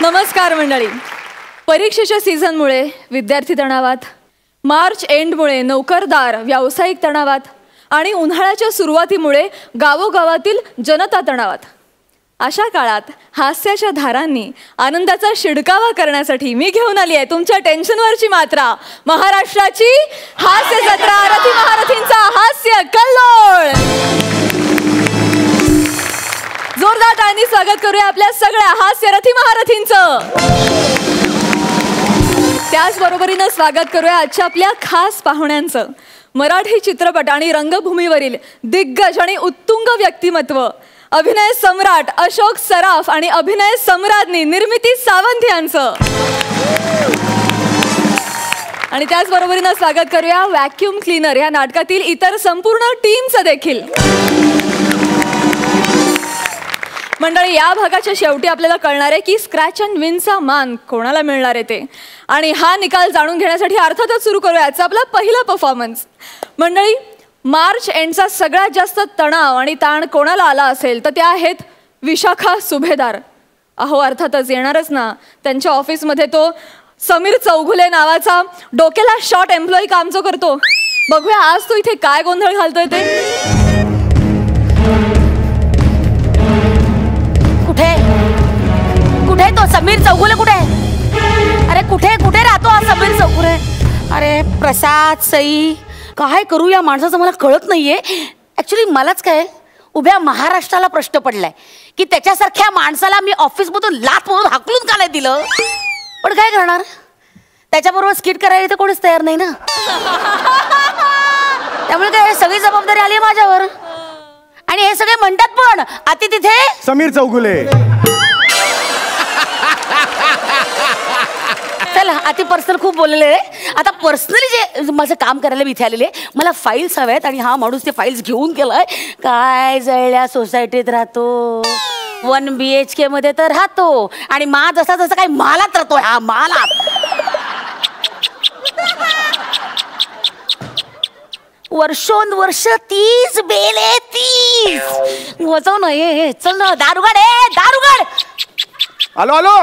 नमस्कार मंडळी. परीक्षेच्या सीझनमुळे विद्यार्थी तणावात, मार्च एंडमुळे नोकरदार व्यावसायिक तणावात आणि उन्हाळ्याच्या सुरुवातीमुळे गावोगावातील जनता तणावात. अशा काळात हास्याच्या धारांनी आनंदाचा शिडकावा करण्यासाठी मी घेऊन आली आहे तुमच्या टेन्शनवरची मात्रा. महाराष्ट्राची हास्य जत्रा, रथी महारथींचा हास्य कल्लोळ. जोरदार टाळ्यांनी स्वागत करूया आपल्या सगळ्या हास्य रथी महारथींचं. त्याचबरोबरीनं स्वागत करूया आजच्या आपल्या खास पाहुण्यांचं. मराठी चित्रपट आणि रंगभूमीवरील दिग्गज आणि उत्तुंग व्यक्तिमत्व, अभिनय सम्राट अशोक सराफ आणि अभिनय सम्राज्ञी निर्मिती सावंत यांचं. आणि त्याचबरोबरीनं स्वागत करूया व्हॅक्यूम क्लीनर या नाटकातील इतर संपूर्ण टीमचं देखील. मंडळी, या भागाच्या शेवटी आपल्याला कळणार आहे की स्क्रॅच अँड विनचा मान कोणाला मिळणार आहे ते. आणि हा निकाल जाणून घेण्यासाठी अर्थातच सुरू करूया आजचा आपला पहिला परफॉर्मन्स. मंडळी, मार्च एंडचा सगळ्यात जास्त तणाव आणि ताण कोणाला आला असेल तर त्या आहेत विशाखा सुभेदार. अहो अर्थातच येणारच ना. त्यांच्या ऑफिसमध्ये तो समीर चौघुले नावाचा डोक्याला शॉर्ट एम्प्लॉई काम जो करतो. बघूया आज तो इथे काय गोंधळ घालतोय ते. कुठे तो समीर चौगुले कुठे? अरे कुठे राहतो हा समीर चौगुले? अरे प्रसाद, सई, काय करू या माणसाचं मला कळत नाहीये. ऍक्च्युली मलाच काय उभ्या महाराष्ट्राला प्रश्न पडलाय की त्याच्यासारख्या माणसाला मी ऑफिसमधून लाथ म्हणून हाकलून का नाही दिलं. पण काय करणार, त्याच्याबरोबर स्किट करायला तर कोणीच तयार नाही ना. त्यामुळे काय सगळी जबाबदारी आली माझ्यावर. आणि हे सगळे म्हणतात पण आती तिथे समीर चौगुले. चला आती पर्सनल खूप बोललेले आहे. आता पर्सनली जे माझं काम करायला मी इथे आलेले, मला फाईल्स हव्यात आणि हा माणूस ते फाईल्स घेऊन गेलाय. काय जळल्या सोसायटीत राहतो, 1 BHK मध्ये तर राहतो आणि मा जसा जसा काही मालात राहतोय हा मालात. वर्षोनवर्ष 30 बेले 30 वजव ना. ये चल ना, दारुगड आहे दारुगड. आलो आलो.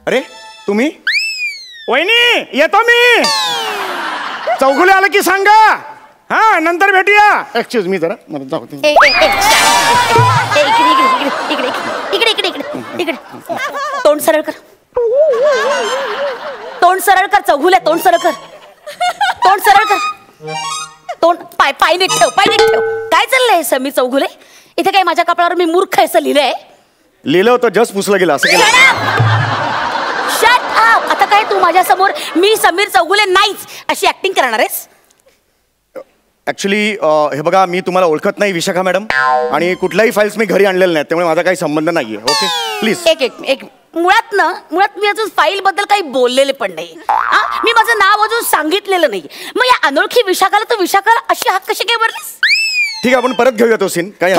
अरे तुम्ही? वहिनी येतो मी. चौगुले आलं की सांगा. हा नंतर भेटूया. एक्सक्यूज मी जरा मला जाऊ दे. इकडे इकडे इकडे इकडे तोंड सरळ कर. तोंड सरळ कर चौगुले. तोंड सरळ कर. तोंड सरळ कर. तोंड पाय नीट ठेव. पाय नीट ठेव. काय चाललंय समीर चौगुले? इथे काय माझ्या कपाळावर मी मूर्ख असं लिहिलंय? लिहिलं होतं जस्ट पुसलं गेलं असं केलं. Shut up. आता काय तू माझ्या समोर मी समीर चौगुले नाहीच अशी ऍक्टिंग करणार आहेस? ऍक्च्युली हे बघा, मी तुम्हाला ओळखत नाही विशाखा मॅडम, आणि कुठल्याही फाईल्स मी घरी आणलेल्या नाहीत, त्यामुळे माझा काही संबंध नाहीये. Okay please. एक मुळात मी अजून फाईल बद्दल काही बोललेले पण नाही. मी माझं नाव अजून सांगितलेलं नाही. मग या अनोळखी विशाखाला तर विशाखाला अशी हाक कशी काय भरलीस? ठीक आहे, आपण परत घेऊया तो सीन. काय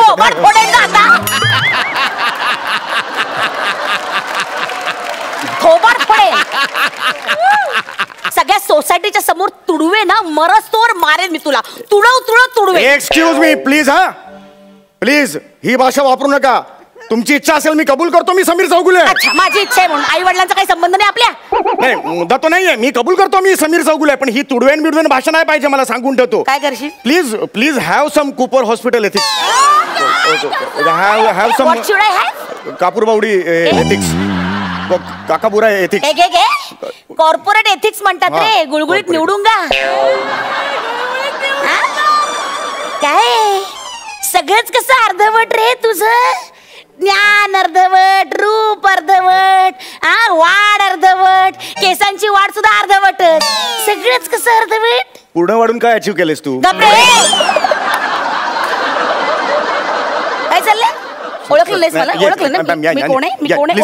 सगळ्या सोसायटीच्या समोर तुडवे ना, मरस्तोवर मारेन मी तुला. तुडवे. Excuse me please. हा प्लीज ही भाषा वापरू नका. तुमची इच्छा असेल मी कबूल करतो मी समीर चौगुले. अच्छा, माझी इच्छा आहे म्हणून आई वडिलांचा काही संबंध नाही आपल्या? नाही, मुद्दा तो नाहीये. मी कबूल करतो मी समीर चौगुले, पण ही तुडवेन बिडवेन भाषा नाही पाहिजे. मला सांगून ठेवतो. काय करशील? Please please have some Cooper hospital ethics. Have some Kapurbawdi ethics. Kakapura ethics. Corporate ethics म्हणतात रे. गुळगुळीत निवडून गा. काय सगळंच कसं अर्धवट रे तुझं? ज्ञान अर्धवट, रूप अर्धवट, वाढ अर्धवट, केसांची वाढ सुद्धा अर्धवट. सगळंच कसं अर्धवट? पूर्ण वाढून काय अचीव केलेस तू? काय चाललंय? ओळखलं नाहीस मला? ओळखलं ना मी कोण आहे? मी कोण आहे?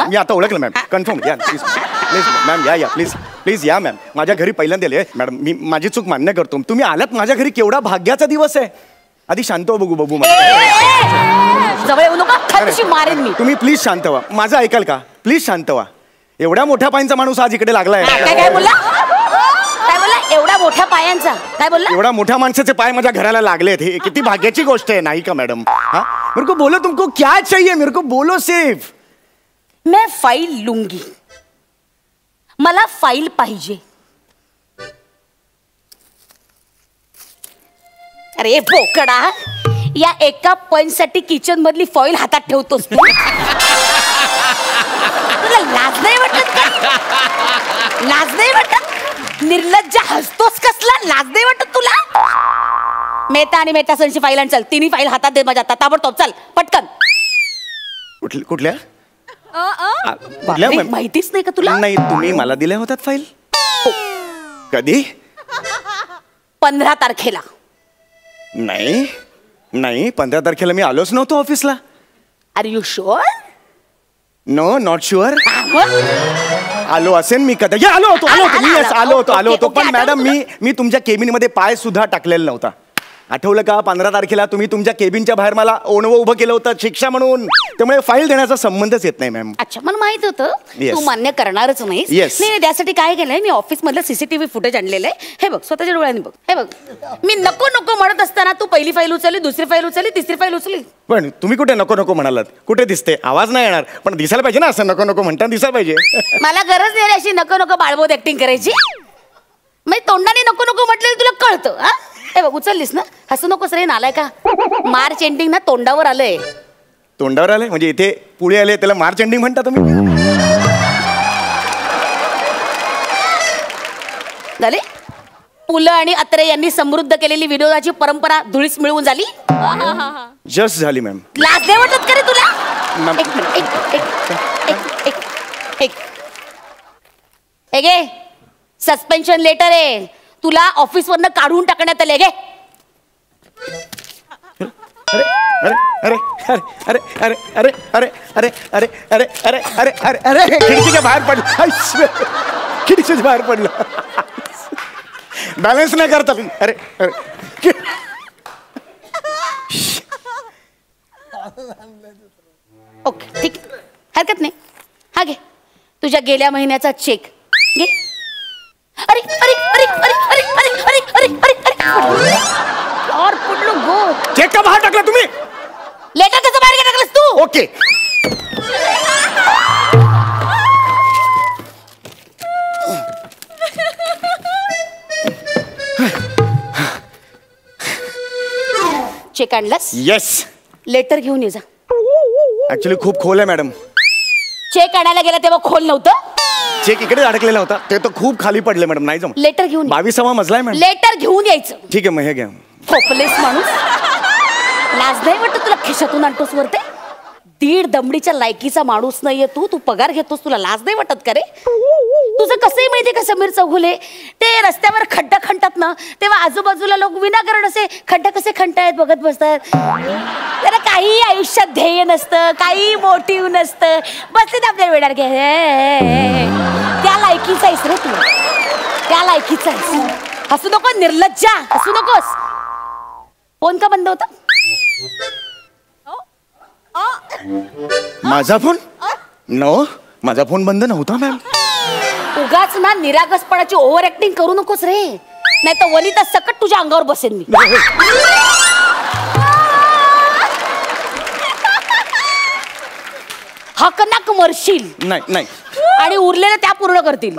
मी आता ओळखलं मॅम. कन्फर्म या प्लीज. प्लीज मॅम या प्लीज. प्लीज या मॅम. माझ्या घरी पहिल्यांदा आले मॅडम. मी माझी चूक मान्य करतो. तुम्ही आलात माझ्या घरी, केवढा भाग्याचा दिवस आहे. आधी शांत हो बघू बघू. जवळ येऊ नका, खालशी मारेन मी. तुम्ही प्लीज शांत व्हा. माझं ऐकाल का? प्लीज शांत व्हा. एवढ्या मोठ्या पायांचा माणूस आज इकडे लागलाय. काय बोलला? एवढ्या मोठ्या पायांचा काय बोलला? एवढ्या मोठ्या माणसाचे पाय माझ्या घराला लागलेत. हे किती भाग्याची गोष्ट आहे नाही का मॅडम? हा मेरे को बोलो तुमको क्या चाहिए, मेरे को बोलो सिर्फ. मैं फाईल लूंगी. मला फाईल पाहिजे. अरे बोकडा, या एका पॉइंटसाठी किचन मधली फॉईल हातात ठेवतोस तू. तुला लाज नाही वाटत का? लाज नाही वाटत? निर्लज्ज हसतोस कसला? लाज नाही वाटत तुला? मेहता आणि मेहता सनची फाईल आण. चल, तिन्ही फाईल हातात दे माझ्या. ताबडतोब चल पटकन. कुठल्या बापरे, माहितीच नाही का तुला? नाही, तुम्ही मला दिल्या होत्यात फाईल. कधी? 15 तारखेला. नाही नाही, 15 तारखेला मी आलोच नव्हतो ऑफिसला. Are you sure? No, not sure. आलो असेल मी कधी. आलो होतो आलो होतो पण मॅडम मी तुमच्या केबिन मध्ये पाय सुद्धा टाकलेला नव्हता. आठवलं का? 15 तारखेला तुम्ही तुमच्या केबिनच्या बाहेर मला ओणवं उभं केलं होतं शिक्षा म्हणून. त्यामुळे फाईल देण्याचा संबंधच येत नाही मॅम. अच्छा, मला माहित होतं तू मान्य करणारच नाही. Yes. नाही, त्यासाठी काय केलंय, मी ऑफिस मधलं CCTV फुटेज आणलेलं आहे. हे बघ, स्वतःच्या डोळ्यांनी बघ. हे बघ, मी नको नको म्हणत असताना तू पहिली फाईल उचलली, दुसरी फाईल उचलली, तिसरी फाईल उचलली. पण तुम्ही कुठे नको नको म्हणालात? कुठे दिसते? आवाज नाही येणार पण दिसायला पाहिजे ना. असं नको नको म्हणता दिसायला पाहिजे. मला गरज नाही अशी नको नको बाळबोध ऍक्टिंग करायची. म्हणजे तोंडाने नको नको म्हटलेलं तुला कळतं. हा, हे बघ, उचललीस ना. हसू नकोस रे, नालाय का? मार्च एंडिंग ना तोंडावर आलंय. तोंडावर आले म्हणजे इथे पुढे आले त्याला मार्च एंडिंग म्हणता तुम्ही? झाले? पुलं आणि अत्रे यांनी समृद्ध केलेली विनोदाची परंपरा धुळीस मिळवून झाली. जस्ट झाली मॅम. लाज नाही वाटत का रे तुला? मॅम. एक मिनिट, एक घे, सस्पेन्शन लेटर आहे. तुला ऑफिस वरनं काढून टाकण्यात आले. घे. अरे अरे अरे अरे अरे अरे अरे अरे अरे अरे अरे अरे अरे अरे खिडकीच्या बाहेर पडलं. खिडकीच्या बाहेर पडलं. बॅलन्स नाही करता. अरे अरे ओके, ठीक, हरकत नाही. हा घे, तुझ्या गेल्या महिन्याचा चेक घे. अरे अरे अरे अरे अरे अरे अरे अरे अरे और पुढलो गो. चेक का बाहेर टाकला तुम्ही? लेटर त्याचं बाहेर का टाकलंस तू? ओके. चेक आणलास? येस. लेटर घेऊन ये जा. ऍक्च्युली खूप खोल आहे मॅडम. चेक आणायला गेला तेव्हा खोल नव्हतं. चेक इकडे अडकलेला होता, ते तर खूप खाली पडले मॅडम. नाही जमत. लेटर घेऊन 22वा मजला आहे मॅडम. लेटर घेऊन यायचं. ठीक आहे, मग हे घ्या. खोपलेस माणूस, लाज नाही वाटत तुला? खिशातून आणतोस वरते. 1.5 दमडीच्या लायकीचा माणूस नाहीये तू. तू पगार घेतोस, तुला लाज नाही वाटत का रे? तुझं कसंही माहितीये का समीर चौगुले, ते रस्त्यावर खड्डा खणतात ना, तेव्हा आजूबाजूला लोक विनाकारण असे खड्डा कसे खणतायत बघत बसतात. त्याला काही आयुष्यात ध्येय नसतं, काही मोटिव्ह नसतं, बसलेत आपल्या वेळार घे. त्या लायकीचा आहेस रे तू, त्या लायकीचा आहेस. हसू नको निर्लज्जा, हसू नकोस. फोन का बंद होता? माझा फोन? नो, माझा फोन बंद नव्हता मॅम. उगाच ना निरागसपणाची ओव्हर ऍक्टिंग करू नकोस रे, नाही तर वनिता सकट तुझ्या अंगावर बसेन मी. हकनाक मरशील. नाही नाही. आणि उरलेलं त्या पूर्ण करतील.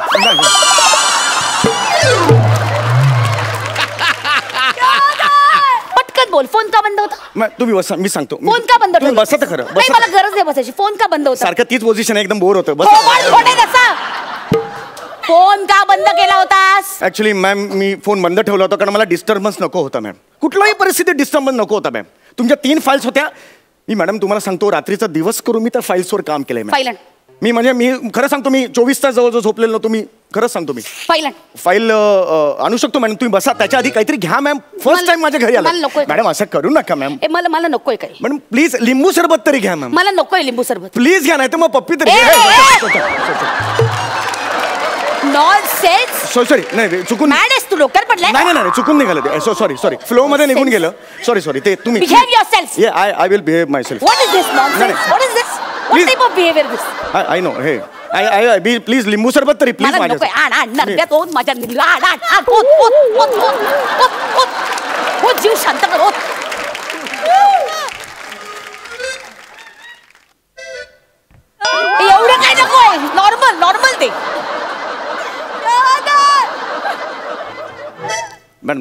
पटकन बोल, फोन का बंद होता? तुम्ही बसा, मी सांगतो. फोन का बंद होता? बसा तर खरं. नाही, मला गरज नाही बसायची. फोन का बंद होता? सारखं तीच पोझिशन एकदम बोर होतं. बस. फोन का बंद केला होतास? ऍक्च्युली मॅम मी फोन बंद ठेवला होता कारण मला डिस्टर्बन्स नको होता मॅम. कुठल्याही परिस्थितीत डिस्टर्बन्स नको होता मॅम. तुमच्या 3 फाईल्स होत्या. मी मॅडम तुम्हाला सांगतो, रात्रीचा दिवस करून मी त्या फाईल्सवर काम केलंय मॅम. मी म्हणजे मी खरं सांगतो, मी 24 तास जवळ झोपलेलो नव्हतो. मी खरंच सांगतो, मी फाईल आणू शकतो मॅडम. तुम्ही बसा, त्याच्या आधी काहीतरी घ्या मॅम. फर्स्ट टाइम माझ्या घरी आला मॅडम. असं करू नका मॅम. मला नकोय काही. मॅडम प्लीज लिंबू सरबत तरी घ्या मॅम. मला नकोय लिंबू सरबत. प्लीज घ्या, नाही तर मग पप्पी तरी. नॉनसेन्स. सॉरी नाही, चुकून. तू डोक्यात पडलाय? नाही, चुकून निघालं. सॉरी फ्लो मध्ये निघून गेलं. सॉरी ते तुम्ही. Behave yourself. I will behave my self. What is this nonsense? What is this? What type of behaviour this? I know. हे आय प्लीज लिंबू सरबत तरी प्लीज माझ्या. नकोय. आण नरड्यात होत माझ्या. जीव शांत कर.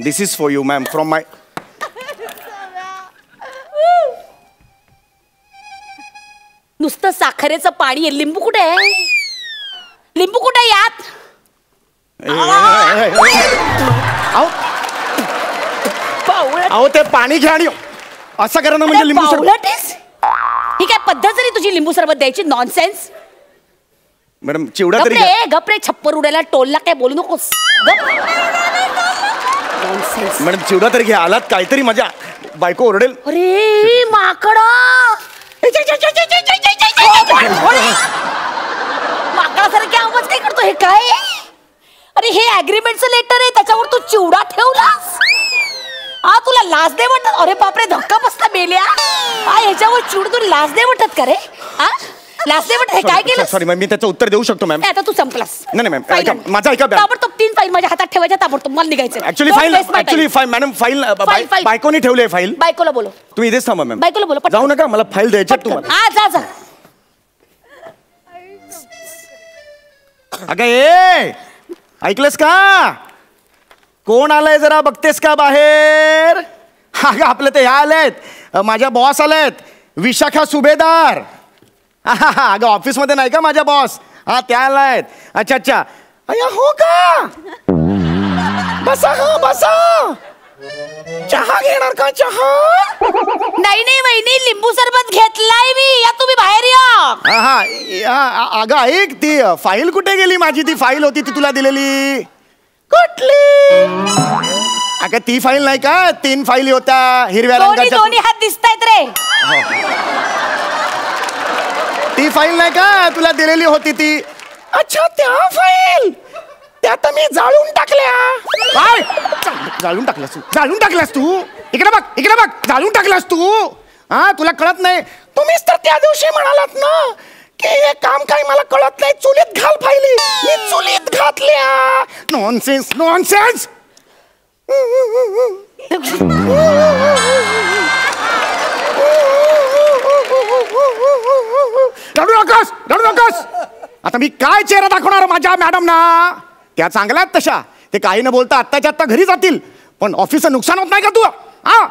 This is for you ma'am from my. नुसतं साखरेचं पाणी आहे. लिंबू कुठे आहे? लिंबू कुठे आहे यात? अहो ते पाणी घ्या आणि असं करा ना म्हणजे लिंबू सरबत. ही काय पद्धत झाली तुझी लिंबू सरबत द्यायची? नॉनसेन्स. मॅडम चिवडा तरी गपरे छप्पर उडायला टोलला काय बोलू नकोस. मॅडम चिवडा तरी घ्या. आलात काहीतरी माझ्या बायको ओरडेल. अरे माकडा माकडासारखे आवाज काय करतो? हे काय? अरे हे अग्रीमेंटचं लेटर आहे, त्याच्यावर तू चिवडा ठेवलास. हा तुला लाज नाही वाटत? अरे बापरे धक्का बसला मेल्या. हा ह्याच्यावर चिवडा तू लाज नाही वाटत का रे? हा लाज नाही वाटत? हे काय केलं? सॉरी मॅम मी त्याचं उत्तर देऊ शकतो मॅम. आता तू संपलास. नाही मॅम माझा ऐका. ताबडतोब 3 फाईल माझ्या हातात ठेवायच्या. ताबडतोब मला निघायचं. ऍक्च्युली फाईल मॅडम फाईल बायकोनी ठेवली फाईल. बायकोला बोलो. तुम्ही इथेच थांबा मॅम. बायकोला बोलो. जाऊ नका मला फाईल द्यायची तुम्हाला. हा जा जा. अगं ए ऐकलंस का? कोण आलंय जरा बघतेस का बाहेर? अगं आपले ते ह्या आलेत माझ्या बॉस आलेत विशाखा सुभेदार. अगं ऑफिस मध्ये नाही का माझ्या बॉस? हा त्या आलायत. अच्छा अच्छा अय्या हो का? बसा हा बसा. चहा घेणार का? चहा? नाही नाही वहिनी लिंबू सरबत घेतलाय मी. या तुम्ही बाहेर या. हा अगं ऐक ती फाईल कुठे गेली माझी? ती फाईल होती ती तुला दिलेली. कुठली? अगं ती फाईल नाही का? 3 फाईली होत्या हिरव्या रंगाच्या. दोन्ही हात दिसतायत रे. ती फाईल नाही का तुला दिलेली होती ती? अच्छा त्या फाईल त्या मी जाळून टाकल्या. काय जाळून टाकल्यास तू? जाळून टाकल्यास तू? इकडे बघ इकडे बघ. जाळून टाकल्यास तू? हा तुला कळत नाही? तुम्हीच तर त्या दिवशी म्हणालात ना की हे काम काही मला कळत नाही. चुलीत घाल फाईली. मी चुलीत घातल्या. Nonsense nonsense. रडू नकोस रडू नकोस. आता मी काय चेहरा दाखवणार माझ्या मॅडम ना? त्या चांगल्यात तशा. ते काही न बोलता आत्ताच्या आत्ता घरी जातील. पण ऑफिसचं नुकसान होत नाही का तू? हा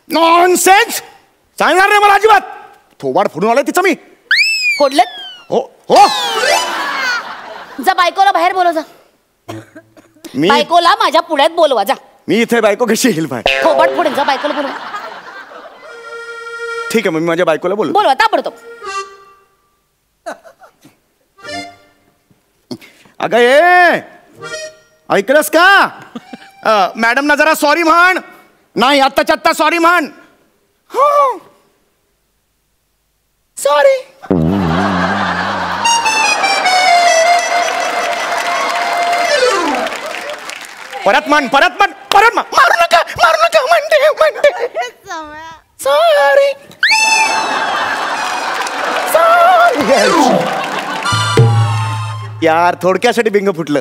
नॉनसेन्स. सांगणार नाही मला अजिबात. थोबाड फोडून आलाय तिचं मी. फोडलं? हो हो. जा बायकोला बाहेर बोलव जा. मी बायकोला माझ्या पुढ्यात बोलवा जा. मी इथे बायको कशी येईल बाय? थोबाड फोडेल. जा बायकोला बोलवा. ठीक आहे मग मी माझ्या बायकोला बोलू. बोलवा ताबडतोब. अगं ए ऐकलंस का? मॅडम ना जरा सॉरी म्हण. नाही आत्ताच्या आत्ता सॉरी म्हण. हो सॉरी. परत म्हण परत म्हण परत म्हण. मारू नका म्हणते म्हणते. Sorry sorry. यार थोडक्यासाठी बिंग फुटलं.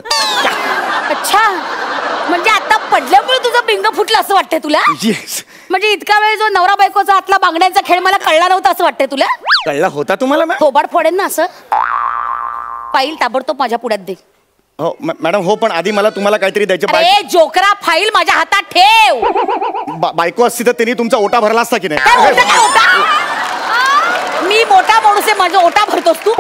अच्छा म्हणजे आता पडल्यामुळे तुझं बिंग फुटलं असं वाटतंय तुला? येस. म्हणजे इतका वेळ जो नवरा बायकोचा आतला बांगड्यांचा खेळ मला कळला नव्हता असं वाटतंय तुला? कळला होता तुम्हाला मॅम? थोबाड फोडेन ना असं. फाईल ताबडतोब माझ्या पुढ्यात दे. हो मॅडम हो पण आधी मला तुम्हाला काहीतरी द्यायचं. अरे जोकरा फाईल माझ्या हातात ठेव. बायको असती तर त्यांनी तुमचा ओटा भरला असता की नाही? काय ओटा काय ओटा? मी मोठा माणूस आहे. माझा ओटा भरतोस तू?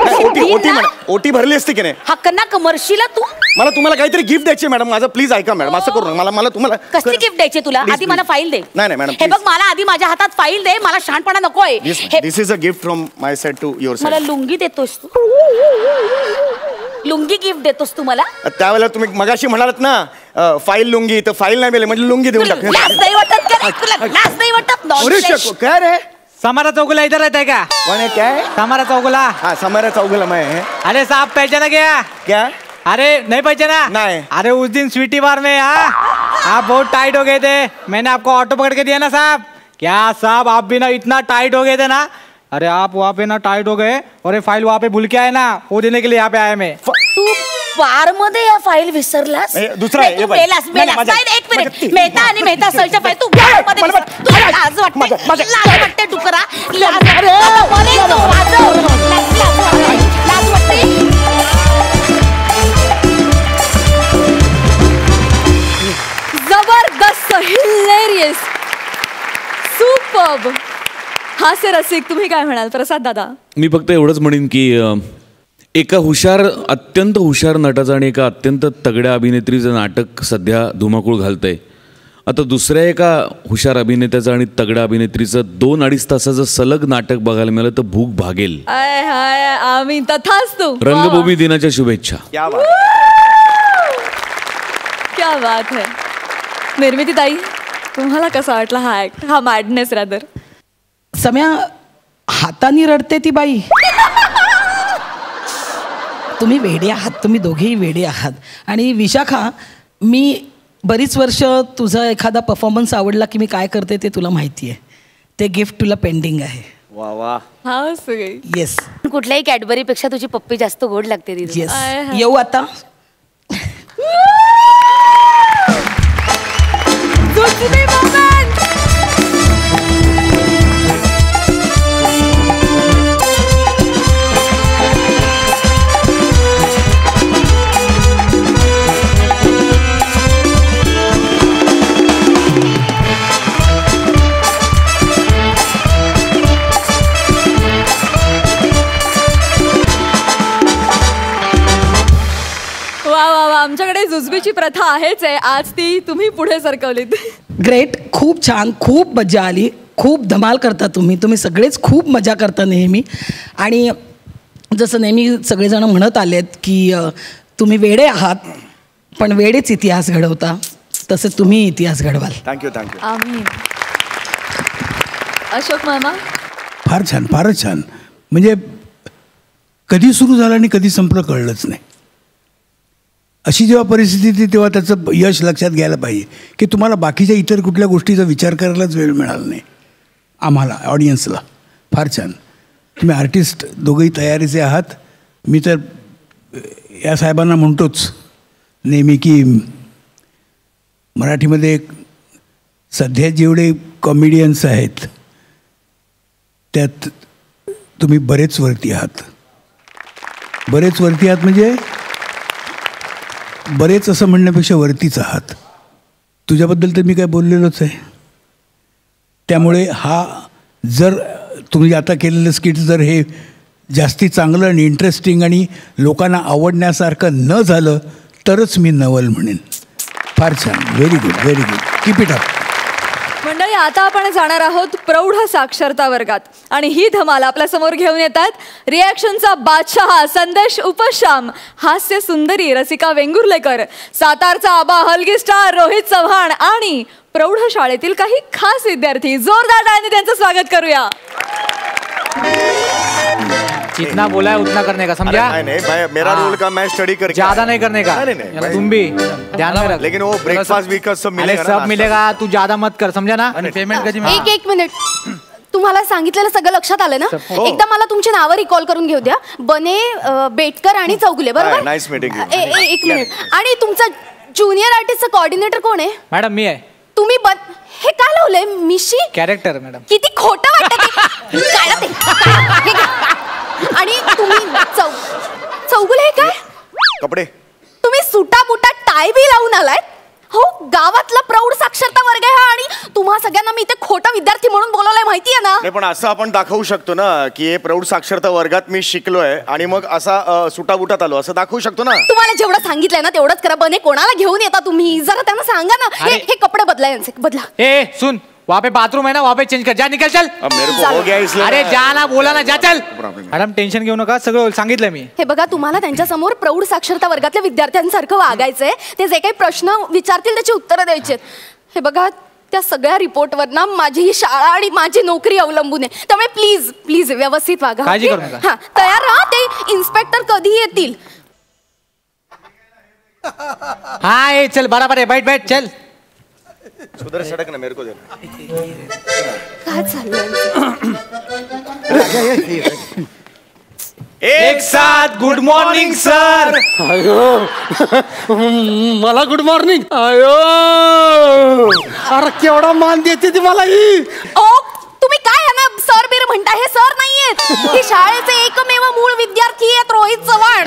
ओटी भरली असते की नाही? हक्क ना कमर्शिला तू. मला तुम्हाला काहीतरी गिफ्ट द्यायची मॅडम. माझं प्लीज ऐका मॅडम. असं करू नका. मला तुम्हाला कसली गिफ्ट द्यायची तुला? आधी मला फाईल दे. नाही मॅडम हे बघ मला आधी माझ्या हातात फाईल दे. मला शहाणपणा नकोय. This is a gift from my side to your side. मला लुंगी देतोस तू? लुंगी गिफ्ट देतोस तू मला? त्यावेळेला तुम्ही मगाशी म्हणालात ना फाईल लुंगी तर फाईल नाही मिळेल म्हणजे लुंगी देऊन टाक. लाज नाही वाटत का? तुला लाज नाही वाटत? काय रे? समारा चौगुला इधर रहता है क्या? कौन है? क्या है? समारा चौगुला. हाँ समारा चौगुला मैं है. अरे साहब पहचाना क्या? क्या? अरे नहीं पहचाना? नहीं. अरे उस दिन स्वीटी बार में आप बहुत टाइट हो गए थे. मैंने आपको ऑटो पकड़ के दिया ना साहब. क्या साहब आप भी ना इतना टाइट हो गए थे ना. अरे आप वहाँ पे ना टाइट हो गए और ये फाइल वहाँ पे भूल के आए ना वो देने के लिए यहाँ पे आया मैं. तू बार मध्ये या फाईल विसरलास? दुसरा आहे. तू मेलास मेलास. एक मिनिट. मेहता आणि मेहता सलच्या फाईल तू बार मध्ये तुला लाज वाटते? लाज वाटते डुकरा? लाज वाटते? जबरदस्त सुपर्ब. हास्य रसिक, तुम्ही काय म्हणाल प्रसाद दादा? मी फक्त एवढंच म्हणेन की एका अत्यंत हुशार नटाचं आणि एका अत्यंत तगड्या अभिनेत्रीचं नाटक सध्या धुमाकूळ घालतंय. आता दुसऱ्या एका हुशार अभिनेत्याचं आणि तगड्या अभिनेत्रीचं 2-2.5 तासाचं सलग नाटक बघायला मिळालं तर भूक भागेल. आम्ही तथास्तु. रंगभूमी दिनाच्या शुभेच्छा. क्या बात है. निर्मिती ताई, तुम्हाला कसा वाटला हा ऍक्ट, हा मॅडनेस रादर? सम्या, हातानी रडते ती बाई. तुम्ही वेडे आहात, तुम्ही दोघेही वेडे आहात. आणि विशाखा, मी बरीच वर्ष तुझा एखादा परफॉर्मन्स आवडला की मी काय करते ते तुला माहिती आहे. ते गिफ्ट तुला पेंडिंग आहे. वा वा. हा सगळे. येस कुठल्याही कॅडबरीपेक्षा तुझी पप्पी जास्त गोड लागते दीदी. येस. येऊ आता. आमच्याकडे जुजबीची प्रथा आहेच आहे, आज ती तुम्ही पुढे सरकवलीत. ग्रेट. खूप छान, खूप मजा आली. खूप धमाल करता तुम्ही सगळेच खूप मजा करता नेहमी. आणि जसं नेहमी सगळेजण म्हणत आलेत की तुम्ही वेडे आहात पण वेडेच इतिहास घडवता, तसं तुम्ही इतिहास घडवाल. थँक्यू. आम्ही. अशोक मामा, फार छान, फारच छान. म्हणजे कधी सुरू झालं आणि कधी संपलं कळलंच नाही. अशी जेव्हा परिस्थिती येते तेव्हा त्याचं यश लक्षात घ्यायला पाहिजे की तुम्हाला बाकीच्या इतर कुठल्या गोष्टीचा विचार करायलाच वेळ मिळाला नाही. आम्हाला ऑडियन्सला फार छान. तुम्ही आर्टिस्ट दोघंही तयारीचे आहात. मी तर या साहेबांना म्हणतोच नेहमी की मराठीमध्ये सध्या जेवढे कॉमेडियन्स आहेत त्यात तुम्ही बरेच वरती आहात. बरेच वरती आहात म्हणजे बरेच असं म्हणण्यापेक्षा वरतीच आहात. तुझ्याबद्दल तर मी काय बोललेलोच आहे. त्यामुळे हा जर तुम्ही आता केलेलं स्किट जर हे जास्ती चांगलं आणि इंटरेस्टिंग आणि लोकांना आवडण्यासारखं न झालं तरच मी नवल म्हणेन. फार छान. Very good, very good. Keep it up. मंडळी, आता आपण जाणार आहोत प्रौढ साक्षरता वर्गात आणि ही धमाल आपल्या समोर घेऊन येतात रिॲक्शनचा बादशाह संदेश उपशाम, हास्य सुंदरी रसिका वेंगुर्लेकर, सातारचा आबा हलगी स्टार रोहित चव्हाण आणि प्रौढ शाळेतील काही खास विद्यार्थी. जोरदार टाळ्यांनी त्यांचं स्वागत करूया. जितना बोला है उतना करने का, समझा? नहीं भाई, मेरा रोल का मैं स्टडी करके ज्यादा नहीं करने का. नहीं, तुम भी ध्यान में रख. लेकिन वो ब्रेकफास्ट वीकअप सब मिलेगा ना, सब मिलेगा. तू ज्यादा मत कर, समझा ना. पेमेंट कधी? एक मिनिट. तुम्हाला सांगितलेलं सगळं लक्षात आलं ना? एकदा मला तुमची नावं रिकॉल करून घेऊ द्या. बने, बेटकर आणि चौगुले, बरोबर? Nice meeting. एक मिनिट. आणि तुमचा ज्युनियर आर्टिस्टचा कोऑर्डिनेटर कोण आहे? मॅडम मी आहे. तुम्ही हे काय लावलंय मिशी? Character madam. किती खोटं वाटतं ते. आणि तुम्ही चौगुले हे काय कपडे? तुम्ही सुटा बुटा टाय बी लावून आलाय. हो, गावातला प्रौढ साक्षरता वर्ग आहे हा आणि तुम्हा सगळ्यांना मी इथे खोटा विद्यार्थी म्हणून बोलवलंय, माहितीये ना? नाही, पण असं आपण दाखवू शकतो ना की हे प्रौढ साक्षरता वर्गात मी शिकलोय आणि मग असा सुटाबुटात आलो असं दाखवू शकतो ना. तुम्हाला जेवढं सांगितलंय ना तेवढंच करा. बने, कोणाला घेऊन येता तुम्ही? जरा त्यांना सांगा ना. हे कपडे बदला, यांचे बदला. ए सुन, वहाँ पे बाथरूम है ना, वहाँ पे चेंज कर. जा, निकल, चल. अब मेरे को हो गया इसलिए. अरे जा ना, बोला ना, जा, चल. मॅडम टेन्शन घेऊ नका, सगळं सांगितलं मी. हे बघा, तुम्हाला त्यांच्या समोर प्रौढ साक्षरता वर्गातल्या विद्यार्थ्यांसारखं वागायचंय. ते जे काही प्रश्न विचारतील त्याची उत्तरं द्यायची. हे बघा, त्या सगळ्या रिपोर्टवर ना माझी ही शाळा आणि माझी नोकरी अवलंबून आहे. त्यामुळे प्लीज प्लीज व्यवस्थित वागा. काळजी करू नका. हा, तयार राहा. ते इन्स्पेक्टर कधी येतील? हाँ ये चल, बराबर है. बैठ बैठ, चल. सुधर सडक ना, मेरे को दे. काय चाललंय? एक साथ गुड मॉर्निंग सर. मला गुड मॉर्निंग. अरे केवढा मान देते ती मला ही. ओ, तुम्ही काय यांना सर बीर म्हणता? हे सर नाहीयेत. हे शाळेचे एकमेव मूळ विद्यार्थी आहेत, रोहित चव्हाण.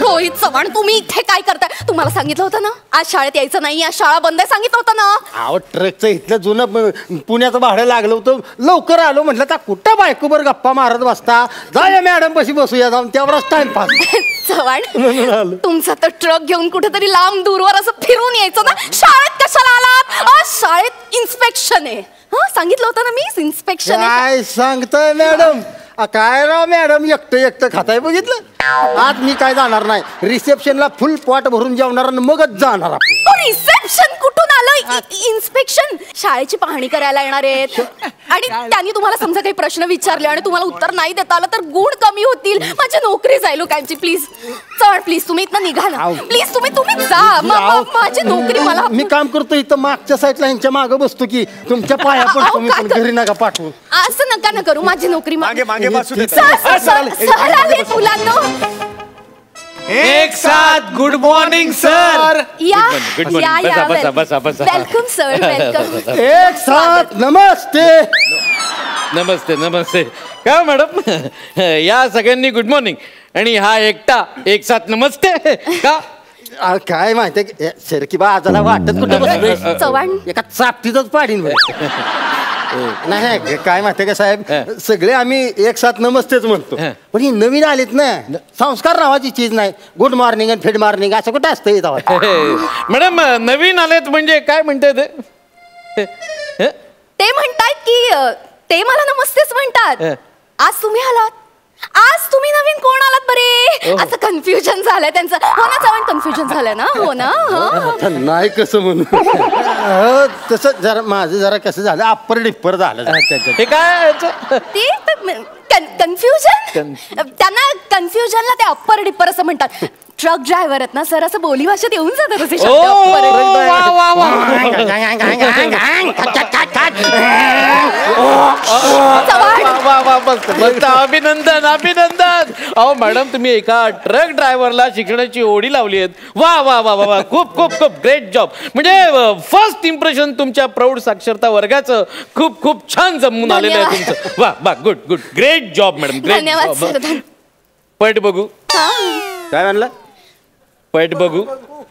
रोहित चव्हाण तुम्ही इथे काय करताय? तुम्हाला सांगितलं होतं ना आज शाळेत यायचं नाही, आज शाळा बंद आहे सांगितलं होतं ना. अहो ट्रकचं इथलं जुनं पुण्याचं भाडं लागलं होतं, लवकर आलो म्हटलं तर कुठं बायकोबर गप्पा मारत बसता, जाऊया मॅडम पशी बसूया जाऊन, त्यावरच टाइमपास. चव्हाण तुमचा तर ट्रक घेऊन कुठेतरी लांब दूरवर असं फिरून यायचं ना, शाळेत कशाला आलात? आज शाळेत इन्स्पेक्शन आहे. सांगितलं होतं ना मी, इन्स्पेक्शन आहे. काय सांगताय मॅडम? काय राव मॅडम, एकटं खाताय बघितलं. आज मी काय जाणार नाही, रिसेप्शनला फुल पॉट भरून जेवणार आणि मगच जाणार आपण. रिसेप्शन कुठून आलं? इन्स्पेक्शन शाळेची पाहणी करायला येणार आहेत आणि त्यांनी तुम्हाला समजा काही प्रश्न विचारले आणि तुम्हाला उत्तर नाही देता आलं तर गुण कमी होतील, माझी नोकरी जाईल लोकांची. प्लीज चढ, प्लीज तुम्ही इथनं निघा ना, प्लीज तुम्ही जा. माझी नोकरी मला, मी काम करतो इथं मागच्या साईडला यांच्या मागं बसतो की तुमच्या पाया पडतो मी, पण घरी नका पाठवू. असं नका ना करू, माझी नोकरी मुलांना. एक साथ good morning sir. Welcome sir, welcome. एक साथ नमस्ते. नमस्ते नमस्ते. का मॅडम या सगळ्यांनी गुड मॉर्निंग आणि हा एकटा एक साथ नमस्ते का? काय माहितीये सर की बा आजाला वाटत कुठं चव्हाण एका चापटीतच पाडीन. नाही काय माहितीये का साहेब, सगळे आम्ही एक साथ नमस्तेच म्हणतो, पण ही नवीन आलीत ना, संस्कार नावाची चीज नाही. गुड मॉर्निंग आणि फेड मॉर्निंग असं कुठं असतं इथं? मॅडम नवीन आलेत म्हणजे काय म्हणते ते म्हणतायत की ते मला नमस्तेच म्हणतात. आज तुम्ही आलात, आज तुम्ही नवीन कोण आलात बरे? असं कन्फ्युजन झालंय त्यांचं. हो ना चव्हाण, कन्फ्युजन झालंय ना? हो ना. नाही कसं म्हणून तसं जरा माझं जरा कसं झालं, अप्पर डिप्पर झालं. हे काय ते कन्फ्युजन, त्यांना कन्फ्युजनला ते अप्पर डिप्पर असं म्हणतात. ट्रक ड्रायव्हर आहेत ना सर, असं बोली भाषेत येऊन जातात असे शब्द. अभिनंदन अभिनंदन. अहो मॅडम तुम्ही एका ट्रक ड्रायव्हरला शिकण्याची ओढी लावली आहेत. वा वा वा वा, खूप खूप खूप ग्रेट जॉब. म्हणजे फर्स्ट इम्प्रेशन तुमच्या प्रौढ साक्षरता वर्गाचं खूप खूप छान जमून आलेलं आहे तुमचं. वा वा, good good, great job madam, great job. पट बघू. काय म्हणलं? पट बघू.